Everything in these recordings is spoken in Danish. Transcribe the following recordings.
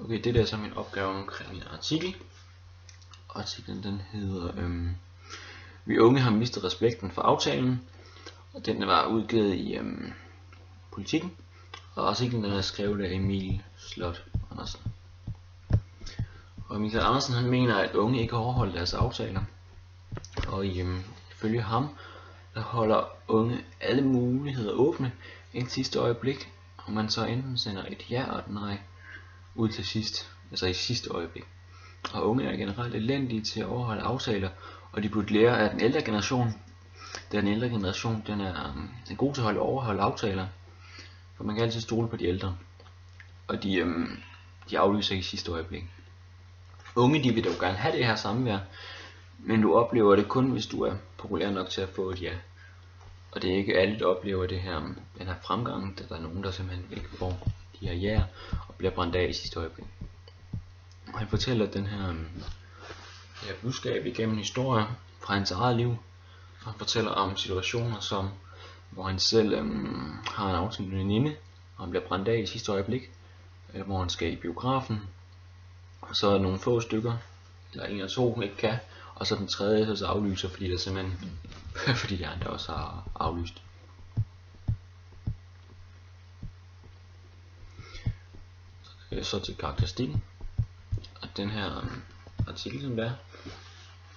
Okay, det der er så min opgave omkring min artikel. Artiklen den hedder Vi unge har mistet respekten for aftalen. Og den var udgivet i Politikken. Og artiklen den er skrevet af Emil Slot Andersen. Og Michael Andersen han mener, at unge ikke overholder deres aftaler. Og ifølge ham, der holder unge alle muligheder åbne indtil sidste øjeblik. Og man så enten sender et ja og et nej ud til sidst, altså i sidste øjeblik. Og unge er generelt elendige til at overholde aftaler, og de burde lære af den ældre generation. Den ældre generation den er god til at overholde aftaler, for man kan altid stole på de ældre. Og de aflyser ikke i sidste øjeblik. Unge de vil dog gerne have det her samvær, men du oplever det kun hvis du er populær nok til at få et ja. Og det er ikke alle der oplever det her, den her fremgang, da der er nogen der simpelthen ikke får de her ja og bliver brændt af i sidste øjeblik. Og han fortæller den her budskab igennem historier fra hans eget liv. Og han fortæller om situationer som hvor han selv har en aftale med en veninde, og han bliver brændt af i sidste øjeblik, hvor han skal i biografen. Og så er nogle få stykker, eller en eller to ikke kan, og så den tredje så aflyser, fordi der simpelthen fordi de andre også har aflyst. Så til karakteristikken. Og den her artikel som der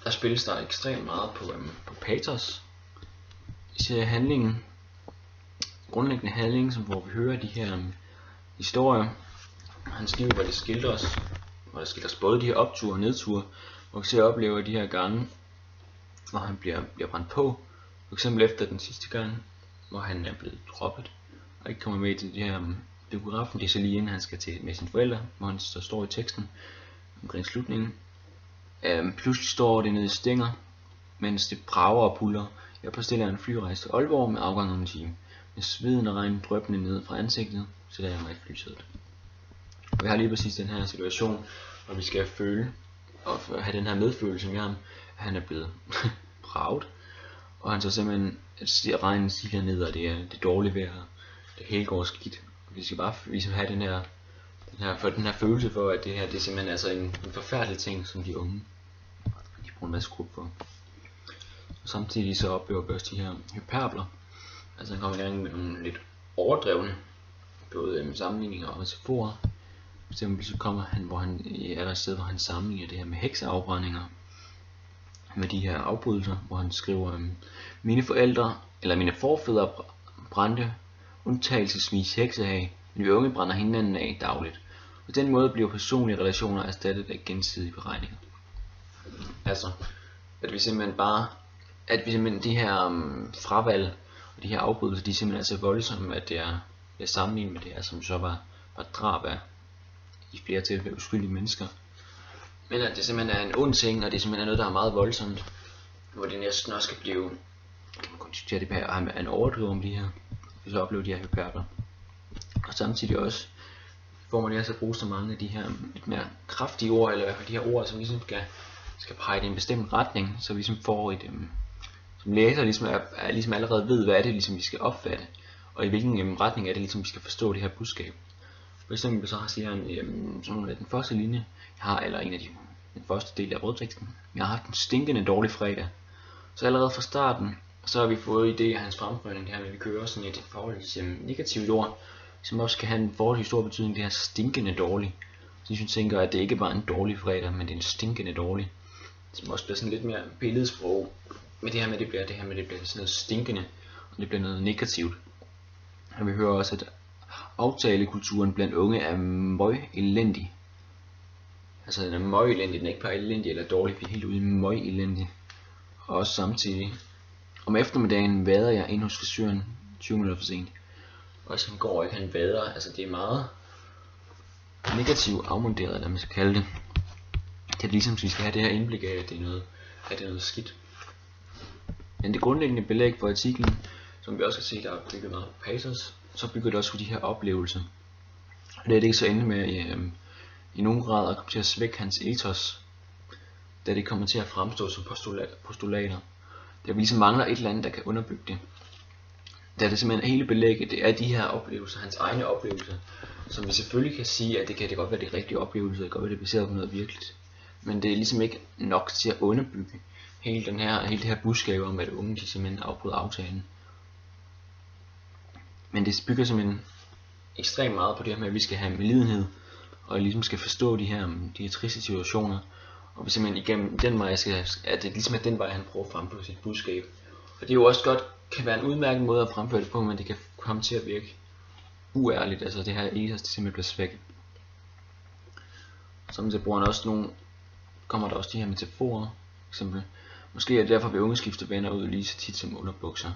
spilles der ekstremt meget på patos. Især handlingen, grundlæggende handling, som hvor vi hører de her historier. Hans liv, hvor det skildres både de her opture og nedture, hvor vi ser og oplever de her gange, hvor han bliver brændt på. For eksempel efter den sidste gang, hvor han er blevet droppet og ikke kommer med til de her biografen. Det er så lige inden han skal til med sine forældre, hvor han så står i teksten omkring slutningen. Pludselig står det nede i stænger, mens det brager og puller. Jeg bestiller en flyrejse til Aalborg med afgang om en time. Med sveden og regnen dryppende ned fra ansigtet, så jeg mig i flysædet. Og vi har lige præcis den her situation, hvor vi skal føle og have den her medfølelse med ham, at han er blevet braget. Og han så simpelthen regnen stiger ned, og det er det dårlige vejr, det hele går skidt. Og vi skal bare ligesom have den her følelse for, at det her det er simpelthen altså en forfærdelig ting, som de unge de bruger en masse krudt for. Og samtidig så oplever vi også de her hyperbler. Altså han kommer i gang med nogle lidt overdrevne, både sammenligninger og metaforer. For eksempel så kommer han, hvor han er der et sted, hvor han sammenligner det her med hekseafbrændinger. Med de her afbrydelser, hvor han skriver, mine forfædre brændte undtagelsesvis hekse af, men vi unge brænder hinanden af dagligt. På den måde bliver personlige relationer erstattet af gensidige beregninger. Altså, at vi simpelthen de her fravalg og de her afbrydelser, de er simpelthen så voldsomme, at det er sammenlignet med det her, som så var drab af i flere tilfælde uskyldige mennesker. Men at det simpelthen er en ond ting, og det er simpelthen noget, der er meget voldsomt, hvor det næsten også kan blive, kan man kun diskutere det her, og han overdriver om de her, vi så oplever de her hyperbler. Og samtidig også får man altså bruge så mange af de her lidt mere kraftige ord, eller i hvert fald de her ord, som ligesom skal pege i en bestemt retning, så vi ligesom får et, som læser ligesom allerede ved, hvad er det ligesom vi skal opfatte, og i hvilken retning er det ligesom vi skal forstå det her budskab. For eksempel så siger han, som den første linje, den første del af brødteksten, jeg har haft en stinkende dårlig fredag. Så allerede fra starten, så har vi fået idé af hans fremføring her, men vi kører også sådan et forholdsvis negativt ord, som også kan have en forholdsvis stor betydning, det her stinkende dårlig. Så jeg tænker, at det ikke bare er en dårlig fredag, men det er en stinkende dårlig. Som også bliver sådan lidt mere billedsprog, med det her med, det bliver sådan noget stinkende, og det bliver noget negativt. Og vi hører også, at aftalekulturen blandt unge er møg elendig. Altså den er møg elendig, den er ikke bare elendig eller dårlig, vi er helt ude i møg elendig. Og også samtidig, om eftermiddagen vader jeg ind hos frisøren 20 minutter for sent. Og så går ikke, han vader, altså det er meget negativt afmonteret, eller man skal kalde det. Det er ligesom, at vi skal have det her indblik af, at det er noget skidt. Men det grundlæggende belæg for artiklen, som vi også kan se, der er bygget meget på patos, så bygger det også på de her oplevelser. Og det er det ikke så ende med i nogen grad at komme til at svække hans ethos, da det kommer til at fremstå som postulater. Der vi ligesom mangler et eller andet, der kan underbygge det. Da det simpelthen hele belægget, det er de her oplevelser, hans egne oplevelser, som vi selvfølgelig kan sige, at det kan det godt være det rigtige oplevelse, det kan godt være det er baseret på noget virkeligt. Men det er ligesom ikke nok til at underbygge hele det her budskab om, at unge de simpelthen afbryder aftalen. Men det bygger simpelthen ekstremt meget på det her med, at vi skal have medlidenhed, og ligesom skal forstå de her triste situationer, og vi simpelthen igennem den vej at det ligesom er den vej, han prøver at fremføre sit budskab. Og det er jo også godt, kan være en udmærket måde at fremføre det på, men det kan komme til at virke uærligt, altså det her ethos, det simpelthen bliver svækket. Samtidig bruger han også kommer der også de her metaforer, eksempel. Måske er det derfor, vi unge skifter venner ud lige så tit som underbukser.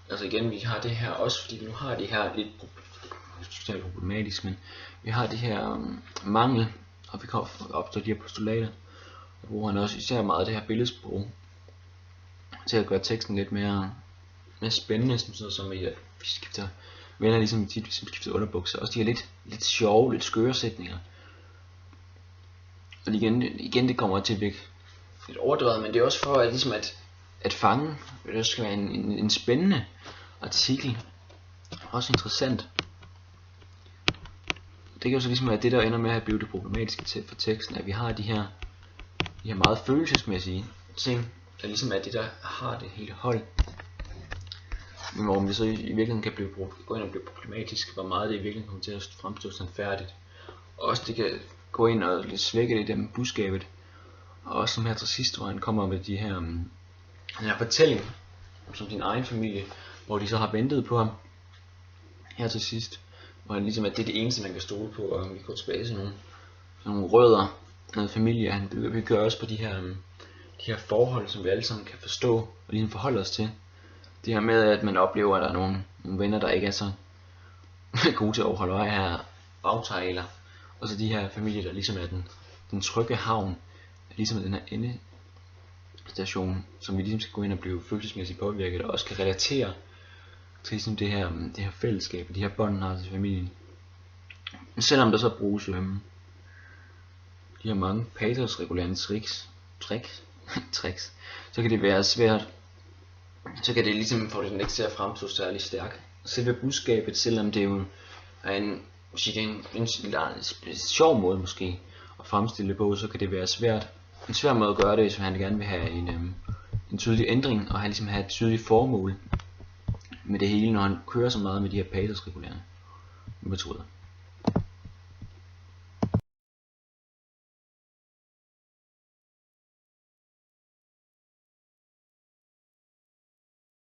Altså igen, vi har det her også, fordi vi nu har det her lidt socialt problematisk, men vi har det her mangel, og vi kan opstå de her postulater. Og bruger han også især meget det her billedsprog til at gøre teksten lidt mere spændende, som i at vi skifter venner ligesom tit, vi skifter underbukser. Også de her lidt sjove, lidt skøre sætninger. Og igen det kommer til at virke lidt overdrevet, men det er også for at, ligesom at fange, at det skal være en spændende artikel, også interessant. Det kan jo så ligesom være det, der ender med at blive det problematiske for teksten, at vi har de her meget følelsesmæssige ting, der ligesom er det, der har det hele hold. Men hvor det så i virkeligheden kan gå ind og blive problematisk, hvor meget det i virkeligheden kommer til at fremstå sandfærdigt. Og også det kan gå ind og lidt svække det der budskabet. Og også som her til sidst, hvor han kommer med den her fortælling som sin egen familie, hvor de så har ventet på ham her til sidst, hvor han ligesom at det er det eneste man kan stole på, og vi går tilbage til nogle rødder, noget familie. Han bygger også på de her forhold, som vi alle sammen kan forstå og ligesom forholde os til. Det her med at man oplever at der er nogle venner der ikke er så gode til at overholde her aftaler, og så de her familier der ligesom er den trygge havn, ligesom den her endestation, som vi ligesom skal gå ind og blive følelsesmæssigt påvirket, og også kan relatere til ligesom det her fællesskab, de her bånd har til familien. Men selvom der så bruges de her mange pathos-regulerende tricks, så kan det være svært, så kan det ligesom få det ikke til at fremstå særlig stærkt. Selve budskabet, selvom det jo er en sjov måde måske at fremstille det på, så kan det være en svær måde at gøre det, hvis han gerne vil have en tydelig ændring, og ligesom have et tydeligt formål med det hele, når han kører så meget med de her pathos-regulerende metoder.